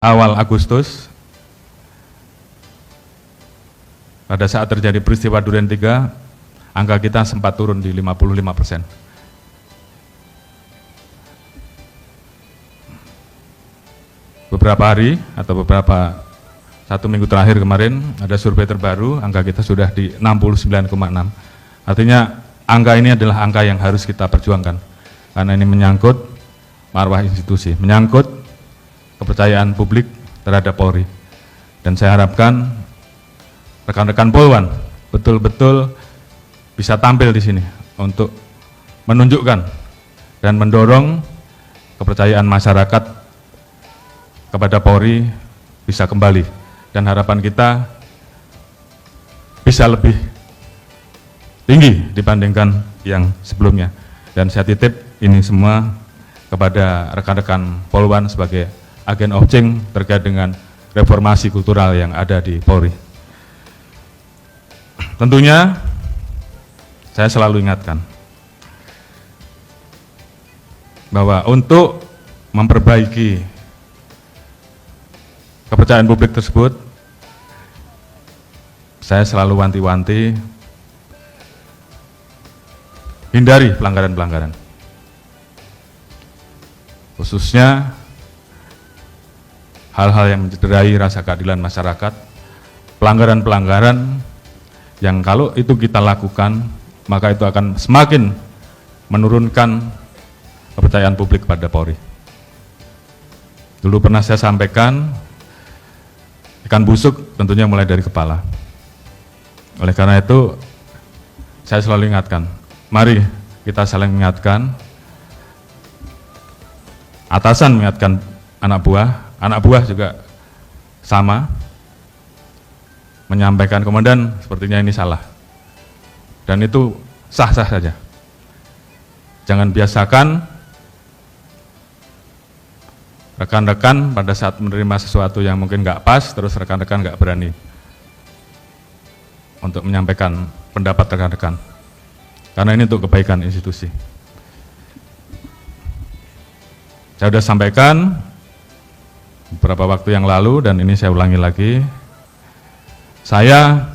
awal Agustus, pada saat terjadi peristiwa Duren 3, angka kita sempat turun di 55%. Beberapa hari atau satu minggu terakhir kemarin ada survei terbaru, angka kita sudah di 69,6. Artinya angka ini adalah angka yang harus kita perjuangkan, karena ini menyangkut marwah institusi, menyangkut kepercayaan publik terhadap Polri. Dan saya harapkan rekan-rekan Polwan betul-betul bisa tampil di sini untuk menunjukkan dan mendorong kepercayaan masyarakat kepada Polri bisa kembali, dan harapan kita bisa lebih tinggi dibandingkan yang sebelumnya. Dan saya titip ini semua kepada rekan-rekan Polwan sebagai agen of change terkait dengan reformasi kultural yang ada di Polri. Tentunya saya selalu ingatkan bahwa untuk memperbaiki kepercayaan publik tersebut, saya selalu wanti-wanti hindari pelanggaran-pelanggaran, khususnya hal-hal yang mencederai rasa keadilan masyarakat, pelanggaran-pelanggaran yang kalau itu kita lakukan, maka itu akan semakin menurunkan kepercayaan publik pada Polri. Dulu pernah saya sampaikan, ikan busuk tentunya mulai dari kepala. Oleh karena itu, saya selalu ingatkan, mari kita saling mengingatkan, atasan mengingatkan anak buah juga sama, menyampaikan komandan sepertinya ini salah. Dan itu sah-sah saja. Jangan biasakan rekan-rekan pada saat menerima sesuatu yang mungkin nggak pas, terus rekan-rekan nggak berani untuk menyampaikan pendapat rekan-rekan. Karena ini untuk kebaikan institusi. Saya sudah sampaikan beberapa waktu yang lalu, dan ini saya ulangi lagi. Saya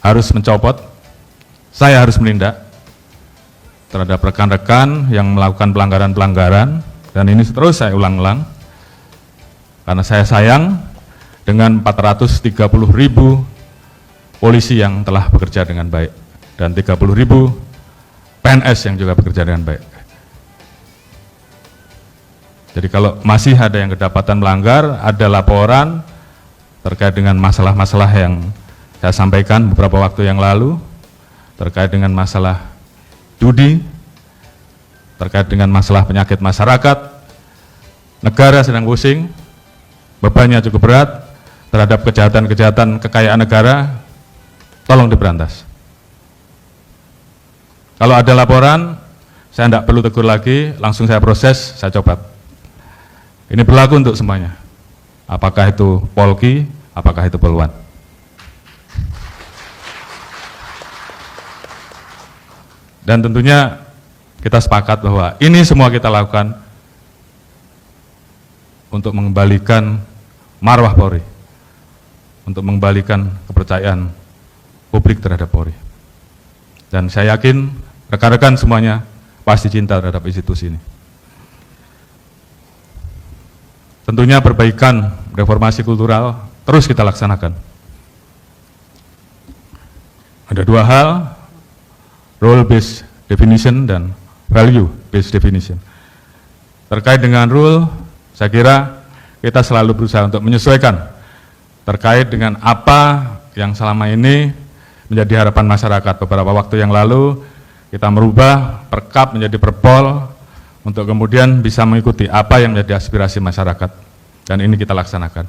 harus mencopot, saya harus menindak terhadap rekan-rekan yang melakukan pelanggaran-pelanggaran, dan ini terus saya ulang-ulang karena saya sayang dengan 430.000 polisi yang telah bekerja dengan baik dan 30.000 PNS yang juga bekerja dengan baik. Jadi kalau masih ada yang kedapatan melanggar, ada laporan terkait dengan masalah-masalah yang saya sampaikan beberapa waktu yang lalu, terkait dengan masalah judi, terkait dengan masalah penyakit masyarakat, negara sedang pusing, bebannya cukup berat terhadap kejahatan-kejahatan kekayaan negara, tolong diberantas. Kalau ada laporan, saya tidak perlu tegur lagi, langsung saya proses, saya copot. Ini berlaku untuk semuanya, apakah itu Polki, apakah itu Polwan. Dan tentunya kita sepakat bahwa ini semua kita lakukan untuk mengembalikan marwah Polri, untuk mengembalikan kepercayaan publik terhadap Polri. Dan saya yakin rekan-rekan semuanya pasti cinta terhadap institusi ini. Tentunya perbaikan reformasi kultural terus kita laksanakan. Ada dua hal, role based definition dan value based definition. Terkait dengan rule, saya kira kita selalu berusaha untuk menyesuaikan terkait dengan apa yang selama ini menjadi harapan masyarakat. Beberapa waktu yang lalu kita merubah Perkap menjadi Perpol untuk kemudian bisa mengikuti apa yang menjadi aspirasi masyarakat, dan ini kita laksanakan.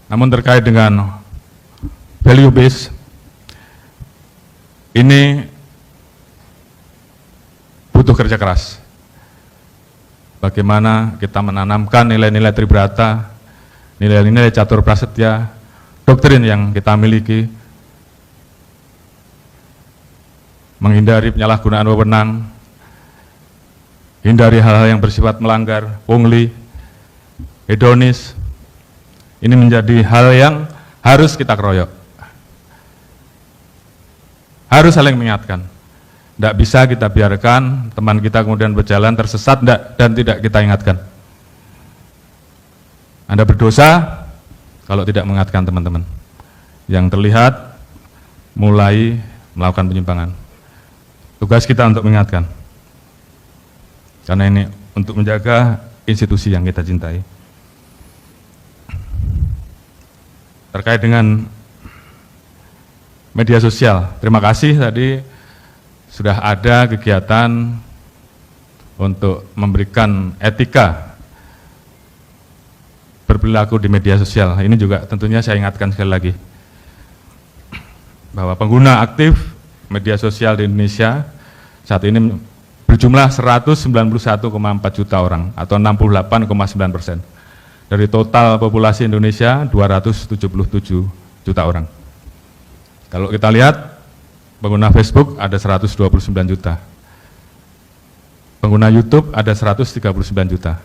Namun terkait dengan value based, ini butuh kerja keras. Bagaimana kita menanamkan nilai-nilai tribrata, nilai-nilai catur prasetya, doktrin yang kita miliki, menghindari penyalahgunaan wewenang, hindari hal-hal yang bersifat melanggar, pungli, hedonis. Ini menjadi hal yang harus kita keroyok. Harus saling mengingatkan. Tidak bisa kita biarkan teman kita kemudian berjalan tersesat dan tidak kita ingatkan. Anda berdosa kalau tidak mengingatkan teman-teman yang terlihat mulai melakukan penyimpangan. Tugas kita untuk mengingatkan. Karena ini untuk menjaga institusi yang kita cintai. Terkait dengan media sosial, terima kasih tadi sudah ada kegiatan untuk memberikan etika berperilaku di media sosial. Ini juga tentunya saya ingatkan sekali lagi bahwa pengguna aktif media sosial di Indonesia saat ini berjumlah 191,4 juta orang atau 68,9%. Dari total populasi Indonesia 277 juta orang. Kalau kita lihat pengguna Facebook ada 129 juta. Pengguna YouTube ada 139 juta.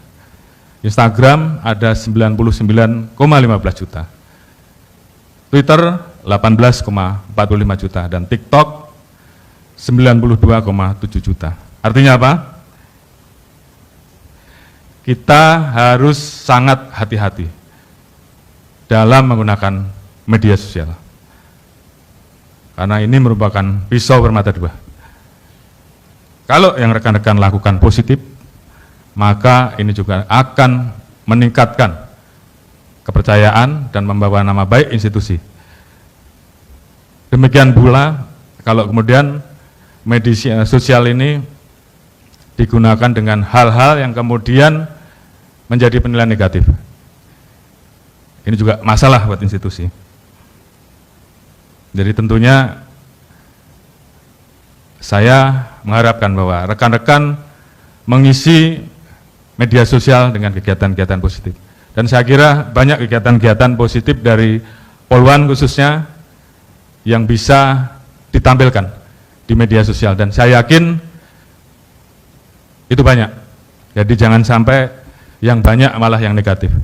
Instagram ada 99,15 juta. Twitter 18,45 juta dan TikTok 92,7 juta. Artinya apa? Kita harus sangat hati-hati dalam menggunakan media sosial. Karena ini merupakan pisau bermata dua. Kalau yang rekan-rekan lakukan positif, maka ini juga akan meningkatkan kepercayaan dan membawa nama baik institusi. Demikian pula kalau kemudian media sosial ini digunakan dengan hal-hal yang kemudian menjadi penilaian negatif. Ini juga masalah buat institusi. Jadi tentunya saya mengharapkan bahwa rekan-rekan mengisi media sosial dengan kegiatan-kegiatan positif. Dan saya kira banyak kegiatan-kegiatan positif dari Polwan khususnya yang bisa ditampilkan di media sosial. Dan saya yakin itu banyak. Jadi jangan sampai yang banyak malah yang negatif.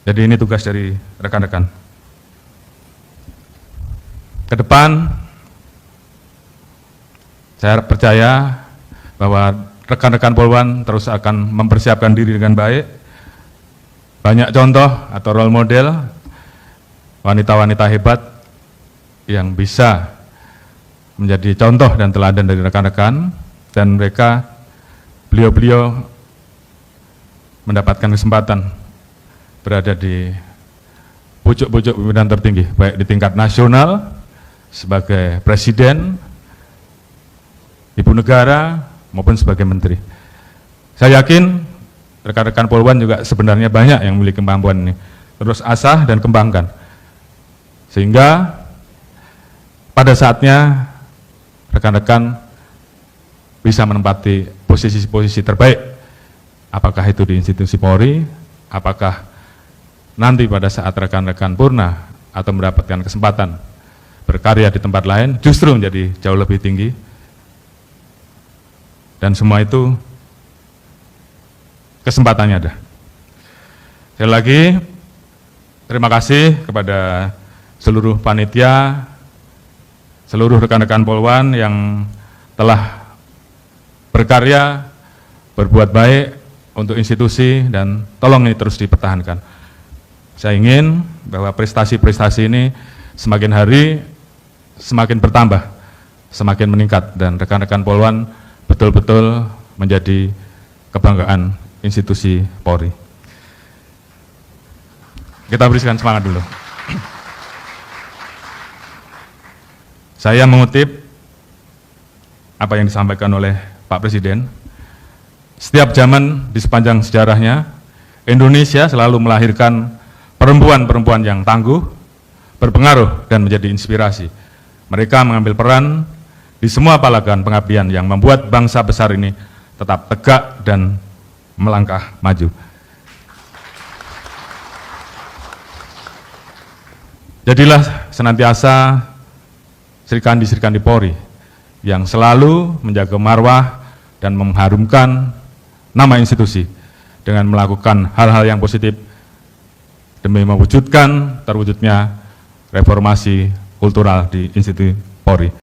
Jadi ini tugas dari rekan-rekan. Ke depan, saya percaya bahwa rekan-rekan Polwan terus akan mempersiapkan diri dengan baik. Banyak contoh atau role model wanita-wanita hebat yang bisa menjadi contoh dan teladan dari rekan-rekan, dan mereka, beliau-beliau mendapatkan kesempatan berada di pucuk-pucuk pimpinan tertinggi, baik di tingkat nasional sebagai presiden, ibu negara, maupun sebagai menteri. Saya yakin rekan-rekan Polwan juga sebenarnya banyak yang memiliki kemampuan ini. Terus asah dan kembangkan. Sehingga pada saatnya rekan-rekan bisa menempati posisi-posisi terbaik. Apakah itu di institusi Polri, apakah nanti pada saat rekan-rekan purna atau mendapatkan kesempatan berkarya di tempat lain, justru menjadi jauh lebih tinggi. Dan semua itu kesempatannya ada. Sekali lagi, terima kasih kepada seluruh panitia, seluruh rekan-rekan Polwan yang telah berkarya, berbuat baik untuk institusi, dan tolong ini terus dipertahankan. Saya ingin bahwa prestasi-prestasi ini semakin hari semakin bertambah, semakin meningkat, dan rekan-rekan Polwan betul-betul menjadi kebanggaan institusi Polri. Kita berikan semangat dulu. Saya mengutip apa yang disampaikan oleh Pak Presiden. Setiap zaman di sepanjang sejarahnya, Indonesia selalu melahirkan perempuan-perempuan yang tangguh, berpengaruh, dan menjadi inspirasi. Mereka mengambil peran di semua palagan pengabdian yang membuat bangsa besar ini tetap tegak dan melangkah maju. Jadilah senantiasa Serikandi-serikandi Polri yang selalu menjaga marwah dan mengharumkan nama institusi dengan melakukan hal-hal yang positif demi mewujudkan terwujudnya reformasi kultural di institusi Polri.